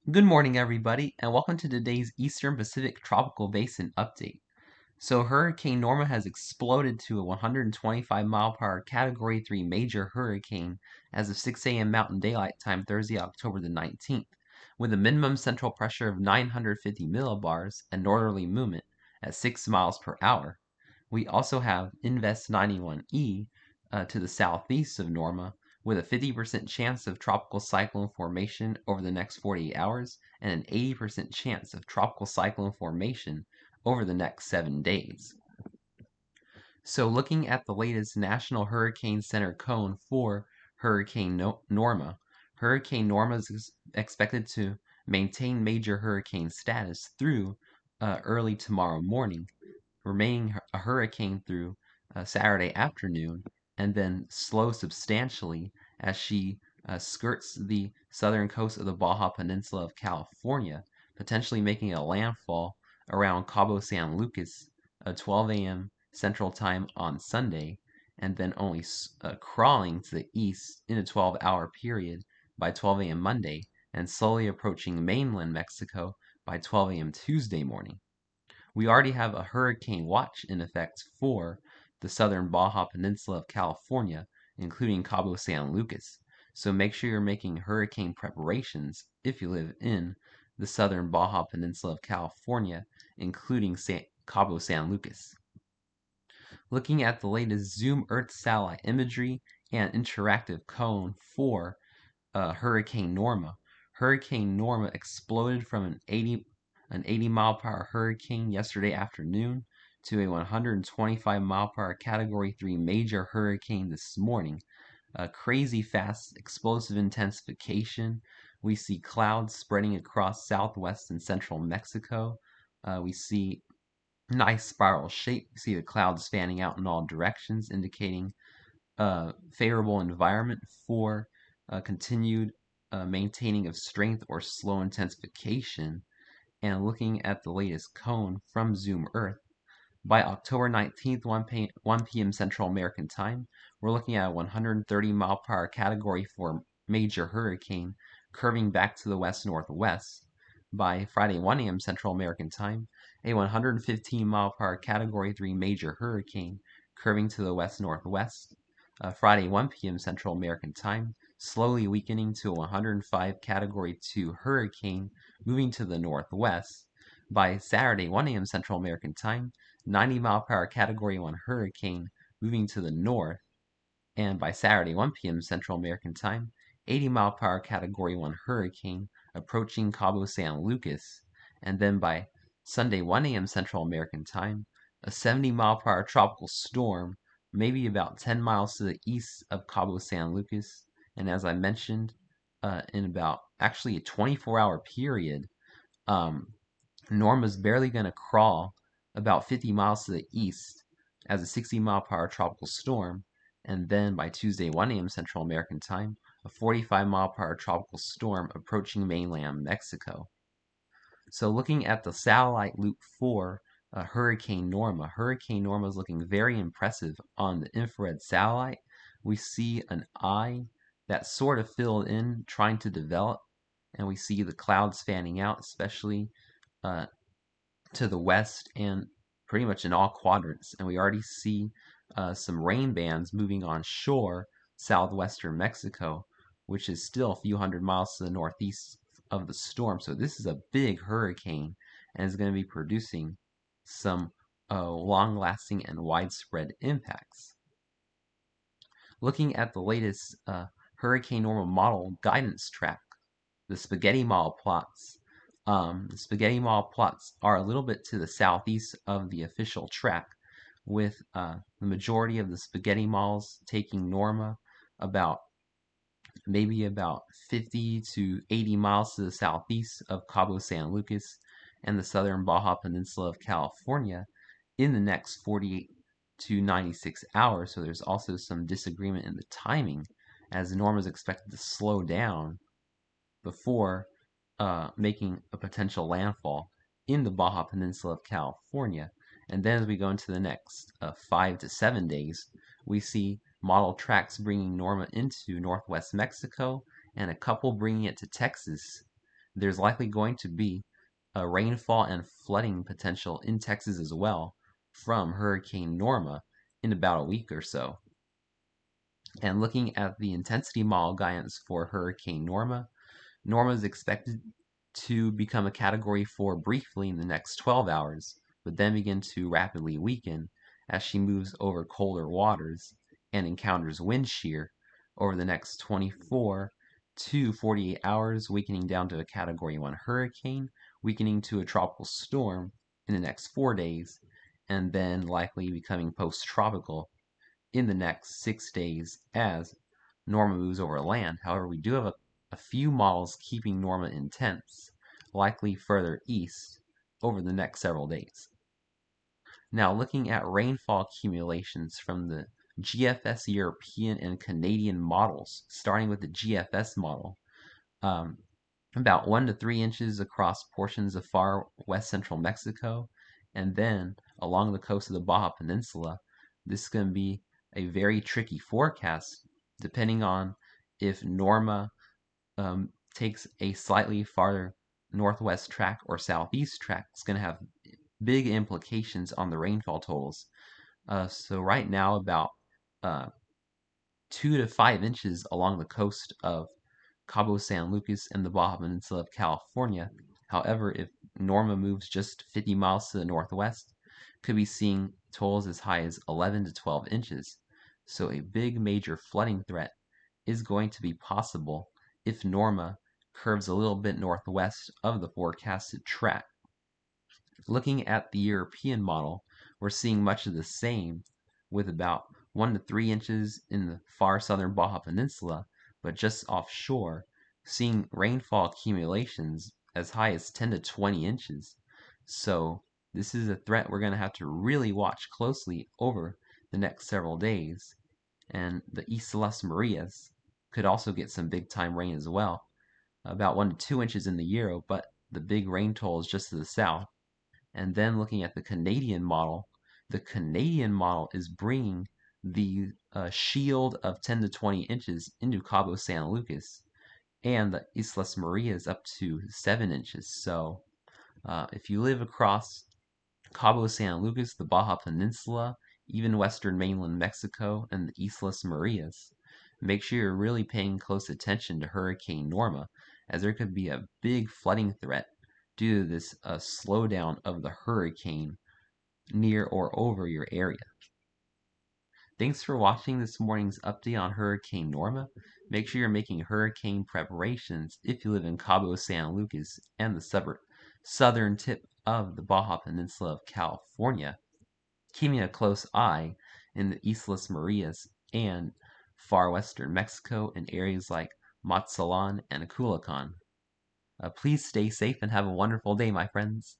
Good morning, everybody, and welcome to today's Eastern Pacific Tropical Basin Update. So, Hurricane Norma has exploded to a 125 mile per hour Category 3 major hurricane as of 6 a.m. Mountain Daylight Time, Thursday, October the 19th, with a minimum central pressure of 950 millibars and northerly movement at 6 miles per hour. We also have Invest 91E to the southeast of Norma, with a 50% chance of tropical cyclone formation over the next 48 hours and an 80% chance of tropical cyclone formation over the next 7 days. So, looking at the latest National Hurricane Center cone for Hurricane Norma, Hurricane Norma is expected to maintain major hurricane status through early tomorrow morning, remaining a hurricane through Saturday afternoon, and then slow substantially as she skirts the southern coast of the Baja Peninsula of California, potentially making a landfall around Cabo San Lucas at 12 a.m. Central Time on Sunday, and then only crawling to the east in a 12-hour period by 12 a.m. Monday, and slowly approaching mainland Mexico by 12 a.m. Tuesday morning. We already have a hurricane watch in effect for the southern Baja Peninsula of California, including Cabo San Lucas. So make sure you're making hurricane preparations if you live in the southern Baja Peninsula of California, including Cabo San Lucas. Looking at the latest Zoom Earth satellite imagery and interactive cone for Hurricane Norma. Hurricane Norma exploded from an 80 mile per hour hurricane yesterday afternoon to a 125 mile per hour Category 3 major hurricane this morning. A crazy fast explosive intensification. We see clouds spreading across southwest and central Mexico. We see nice spiral shape. We see the clouds fanning out in all directions, indicating a favorable environment for continued maintaining of strength or slow intensification. And looking at the latest cone from Zoom Earth, by October 19th, 1 p.m. Central American Time, we're looking at a 130 mile per hour Category 4 major hurricane curving back to the west-northwest. By Friday 1 a.m. Central American Time, a 115 mile per hour Category 3 major hurricane curving to the west-northwest. Friday 1 p.m. Central American Time, slowly weakening to a 105 Category 2 hurricane moving to the northwest. By Saturday 1 a.m. Central American Time, 90 mile per hour Category 1 hurricane moving to the north. And by Saturday 1 p.m. Central American Time, 80 mile per hour Category 1 hurricane approaching Cabo San Lucas. And then by Sunday 1 a.m. Central American Time, a 70 mile per hour tropical storm, maybe about 10 miles to the east of Cabo San Lucas. And as I mentioned, in about actually a 24-hour period, Norma's barely going to crawl about 50 miles to the east as a 60 mile per hour tropical storm, and then by Tuesday 1 a.m. Central American Time, a 45 mile per hour tropical storm approaching mainland Mexico. So looking at the satellite loop for Hurricane Norma is looking very impressive on the infrared satellite. We see an eye that's sort of filled in, trying to develop, and we see the clouds fanning out, especially to the west and pretty much in all quadrants. And we already see some rain bands moving on shore, southwestern Mexico, which is still a few hundred miles to the northeast of the storm. So this is a big hurricane and is going to be producing some long-lasting and widespread impacts. Looking at the latest Hurricane Norma model guidance track, the spaghetti model plots. The spaghetti model plots are a little bit to the southeast of the official track, with the majority of the spaghetti models taking Norma maybe about 50 to 80 miles to the southeast of Cabo San Lucas and the southern Baja Peninsula of California in the next 48 to 96 hours. So there's also some disagreement in the timing, as Norma is expected to slow down before making a potential landfall in the Baja Peninsula of California. And then as we go into the next 5 to 7 days, we see model tracks bringing Norma into northwest Mexico and a couple bringing it to Texas there's likely going to be a rainfall and flooding potential in Texas as well from Hurricane Norma in about a week or so. And looking at the intensity model guidance for Hurricane Norma, Norma is expected to become a Category 4 briefly in the next 12 hours, but then begin to rapidly weaken as she moves over colder waters and encounters wind shear over the next 24 to 48 hours, weakening down to a Category 1 hurricane, weakening to a tropical storm in the next 4 days, and then likely becoming post-tropical in the next 6 days as Norma moves over land. However, we do have a few models keeping Norma intense, likely further east over the next several days. Now, looking at rainfall accumulations from the GFS European and Canadian models, starting with the GFS model, about 1 to 3 inches across portions of far west central Mexico, and then along the coast of the Baja Peninsula. This is going to be a very tricky forecast depending on if Norma takes a slightly farther northwest track or southeast track. It's going to have big implications on the rainfall totals. So right now, about 2 to 5 inches along the coast of Cabo San Lucas and the Baja Peninsula of California. However, if Norma moves just 50 miles to the northwest, could be seeing totals as high as 11 to 12 inches. So a big major flooding threat is going to be possible if Norma curves a little bit northwest of the forecasted track. Looking at the European model, we're seeing much of the same with about 1 to 3 inches in the far southern Baja Peninsula, but just offshore, seeing rainfall accumulations as high as 10 to 20 inches. So this is a threat we're going to have to really watch closely over the next several days. And the Islas Marias could also get some big time rain as well, about 1 to 2 inches in the Euro, but the big rain toll is just to the south. And then looking at the Canadian model is bringing the shield of 10 to 20 inches into Cabo San Lucas, and the Islas Marias up to 7 inches. So if you live across Cabo San Lucas, the Baja Peninsula, even Western Mainland Mexico, and the Islas Marias, make sure you're really paying close attention to Hurricane Norma, as there could be a big flooding threat due to this slowdown of the hurricane near or over your area. Thanks for watching this morning's update on Hurricane Norma. Make sure you're making hurricane preparations if you live in Cabo San Lucas and the southern tip of the Baja Peninsula of California, keeping a close eye in the Islas Marias and far western Mexico in areas like Mazatlan and Culiacan. Please stay safe and have a wonderful day, my friends.